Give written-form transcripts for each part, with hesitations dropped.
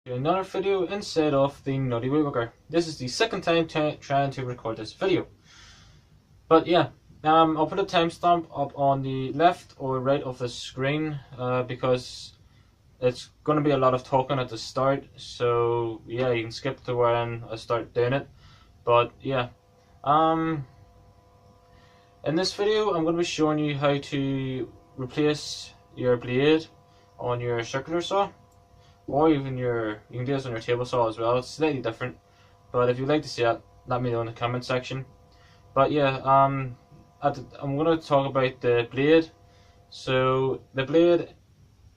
Another video inside of the Nutty Woodworker. This is the second time trying to record this video. But yeah, I'll put a timestamp up on the left or right of the screen because it's going to be a lot of talking at the start. So yeah, you can skip to when I start doing it. But yeah, in this video I'm going to be showing you how to replace your blade on your circular saw. Or even you can do this on your table saw as well. It's slightly different, but if you'd like to see it, let me know in the comment section. But yeah, I'm going to talk about the blade. So the blade,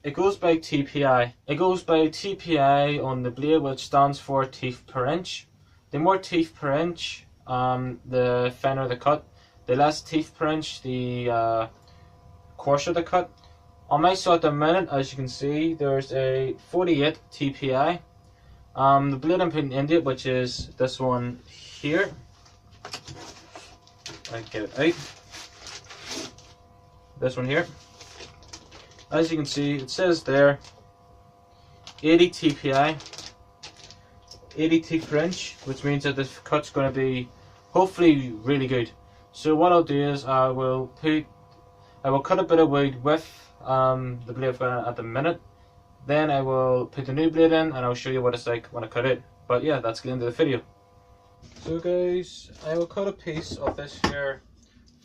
it goes by TPI. It goes by TPI on the blade, which stands for teeth per inch. The more teeth per inch, the finer the cut. The less teeth per inch, the coarser the cut. On my saw at the minute, as you can see, there's a 48 TPI. The blade I'm putting into it, which is this one here. I get it out. This one here. As you can see, it says there 80 TPI, 80 teeth per inch, which means that the cut's going to be hopefully really good. So what I'll do is I will cut a bit of wood with the blade I've got at the minute. Then I will put the new blade in and I'll show you what it's like when I cut it. But yeah, that's the end of the video. So guys, I will cut a piece of this here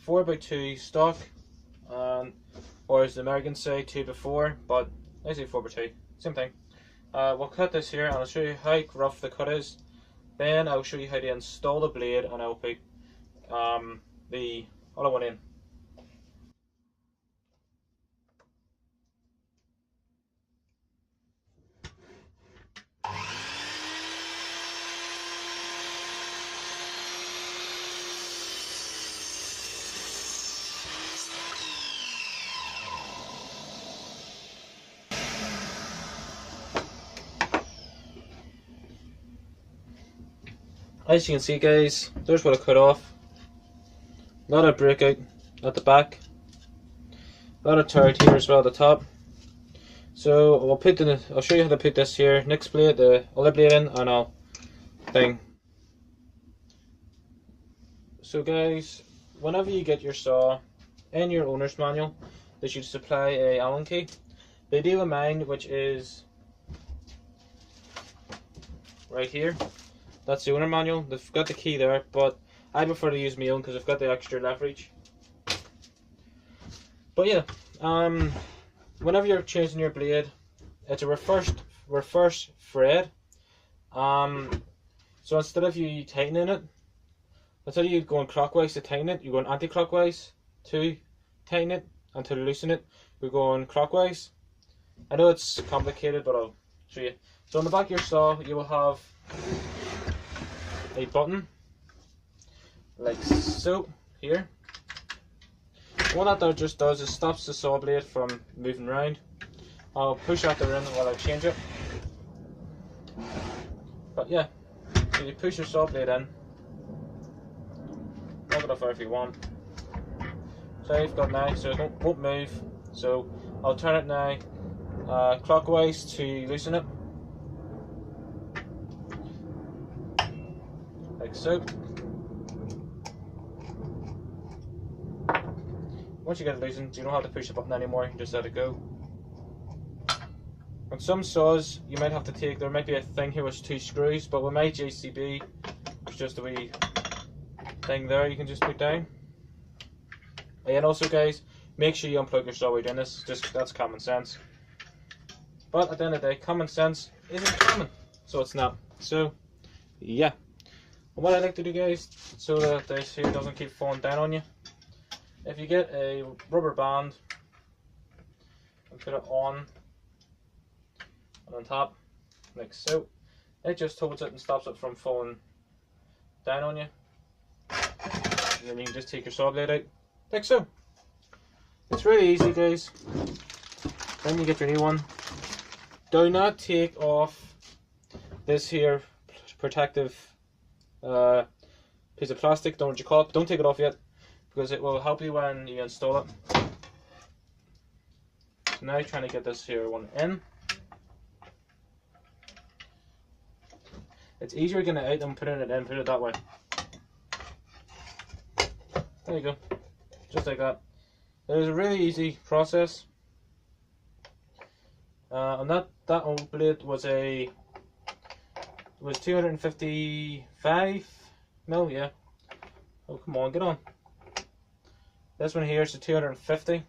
4x2 stock, or as the Americans say 2x4, but I say 4x2, same thing. We'll cut this here and I'll show you how rough the cut is. Then I'll show you how to install the blade and I'll put the other one in. As you can see guys, there's what I cut off. A lot of breakout at the back. A lot of tear here as well at the top. So I'll show you how to put this here next blade, the other blade in, and I'll So guys, whenever you get your saw, in your owner's manual, they should supply a Allen key. They do with mine, which is right here. That's the owner manual. They've got the key there, but I prefer to use my own because I've got the extra leverage. But yeah, whenever you're changing your blade, it's a reverse thread. So instead of you tightening it, instead of you going clockwise to tighten it, you're going anti-clockwise to tighten it, and to loosen it, you're going clockwise. I know it's complicated, but I'll show you. So on the back of your saw, you will have a button like so here. What that just does is stops the saw blade from moving around. I'll push that there in while I change it. But yeah, so you push your saw blade in, knock it off if you want. So I've got now, so it won't move. So I'll turn it now clockwise to loosen it. Like so. Once you get it loosened, you don't have to push the button anymore, you just let it go. On some saws, you might have to take, there might be a thing here with 2 screws, but with my JCB, it's just a wee thing there you can just put down. And also guys, make sure you unplug your saw while you're doing this, that's common sense. But at the end of the day, common sense isn't common, so it's not. So, yeah. What I like to do guys, so that this here doesn't keep falling down on you, if you get a rubber band and put it on top, like so, it just holds it and stops it from falling down on you. And then you can just take your saw blade out, like so. It's really easy guys. Then you get your new one. Do not take off this here protective piece of plastic, don't know what you call it, but don't take it off yet, because it will help you when you install it. So now trying to get this here one in. It's easier getting it out than putting it in, put it that way. There you go, just like that. It was a really easy process. And that old blade was 255 mil, yeah. Oh, come on, get on. This one here is a 250.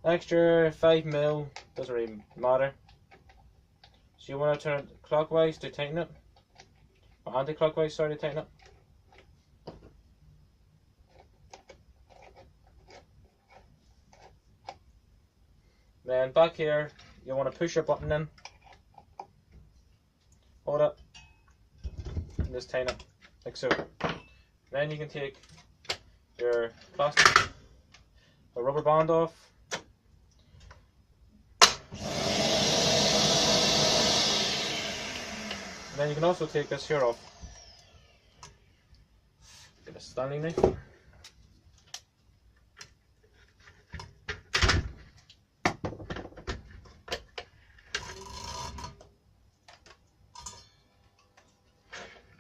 Extra 5 mil, doesn't really matter. So you want to turn it clockwise to tighten it, or anti-clockwise, sorry, to tighten it. Then back here, you want to push your button in, hold it, and just tighten it, like so. Then you can take your plastic or rubber band off. And then you can also take this here off. Get a Stanley knife.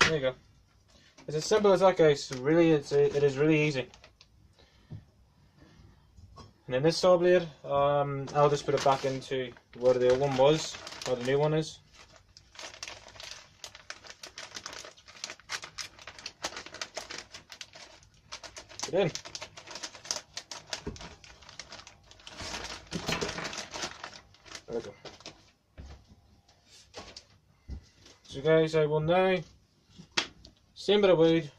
There you go. It's as simple as that, guys. Really, it is really easy. And then this saw blade, I'll just put it back into where the old one was, or the new one is. Put it in. There we go. So guys, I will now, same bit of wood,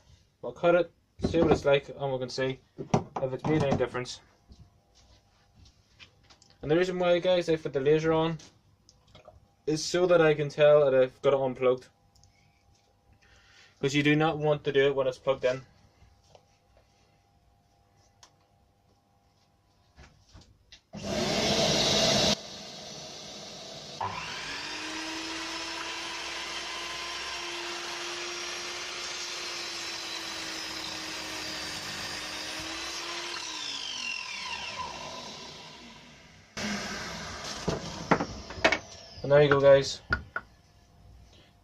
I'll cut it, see what it's like, and we can see if it's made any difference. And the reason why, guys, I put the laser on is so that I can tell that I've got it unplugged. Because you do not want to do it when it's plugged in. And there you go, guys.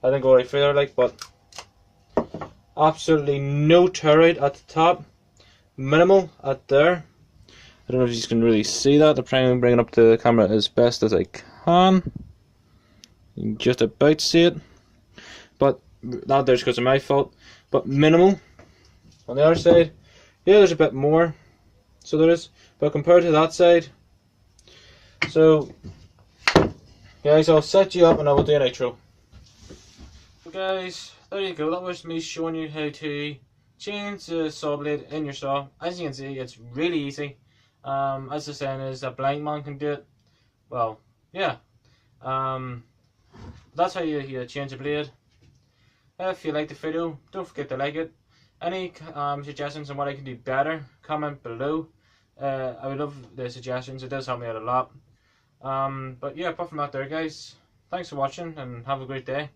I didn't go right through there, like, but absolutely no tear out at the top, minimal at there. I don't know if you can really see that. I'm trying to bring it up to the camera as best as I can. You can just about see it, but not there's because of my fault. But minimal. On the other side, yeah, there's a bit more. So there is, but compared to that side, so. Guys, I'll set you up and I will do an outro. So guys, there you go. That was me showing you how to change the saw blade in your saw. As you can see, it's really easy. As the saying is, a blind man can do it. Well, yeah. That's how you change a blade. If you like the video, don't forget to like it. Any suggestions on what I can do better, comment below. I would love the suggestions. It does help me out a lot. But yeah, apart from that there, guys, thanks for watching and have a great day.